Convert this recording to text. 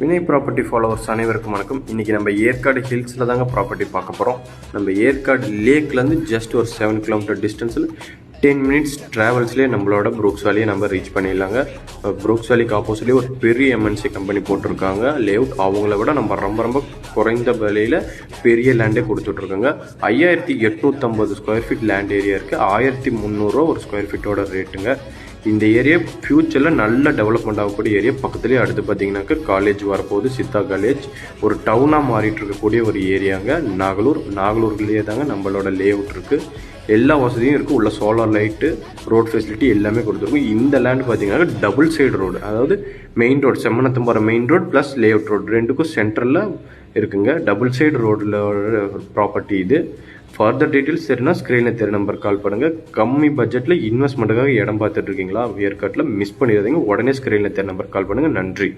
Vinay property followers அனைவருக்கும் வணக்கம். இன்றைக்கி நம்ம ஏற்காடு ஹில்ஸில் தாங்க ப்ராப்பர்ட்டி பார்க்க போகிறோம். நம்ம ஏற்காடு லேக்லேருந்து ஜஸ்ட் ஒரு 7 கிலோமீட்டர் டிஸ்டன்ஸில் 10 மினிட்ஸ் ட்ராவல்ஸ்லேயே நம்மளோட ப்ரூக்ஸ் வேலியை நம்ம ரீச் பண்ணிடலாங்க. ப்ரூக்ஸ் வேலிக்கு ஆப்போசிட்லேயே ஒரு பெரிய எம்என்சி கம்பெனி போட்டிருக்காங்க லேஅவுட். அவங்கள விட நம்ம ரொம்ப குறைந்த விலையில் பெரிய லேண்டே கொடுத்துட்ருக்காங்க. 5850 ஸ்கொயர் ஃபீட் லேண்ட் ஏரியா இருக்குது. 1300 ஒரு ஸ்கொயர் ஃபீட்டோட ரேட்டுங்க. இந்த ஏரியா ஃப்யூச்சரில் நல்ல டெவலப்மெண்ட் ஆகக்கூடிய ஏரியா. பக்கத்துலேயே அடுத்து பார்த்தீங்கன்னாக்க காலேஜ் வரப்போகுது, சித்தா காலேஜ். ஒரு டவுனாக மாறிட்டு இருக்கக்கூடிய ஒரு ஏரியாங்க நாகலூர்லேயே தாங்க நம்மளோட லேஅவுட் இருக்குது. எல்லா வசதியும் இருக்குது. உள்ள சோலார் லைட்டு, ரோட் ஃபெசிலிட்டி எல்லாமே கொடுத்துருக்கும். இந்த லேண்ட் பார்த்தீங்கன்னா டபுள் சைடு ரோடு, அதாவது மெயின் ரோடு செம்மனத்தம் போகிற main road plus layout road ரெண்டுக்கும் சென்டரில் இருக்குங்க. டபுள் சைடு ரோடில் ப்ராப்பர்ட்டி இது. ஃபர்தர் டீட்டெயில்ஸ் தெரினா ஸ்க்ரீனில் தெரிய நம்பர் கால் பண்ணுங்கள். கம்மி பட்ஜெட்டில் இன்வெஸ்ட்மெண்ட்டுக்காக இடம் பார்த்துட்டு இருக்கீங்களா ஏற்காட்டில்? மிஸ் பண்ணிடாதீங்க. உடனே ஸ்க்ரீனில் தெரிய நம்பர் கால் பண்ணுங்கள். நன்றி.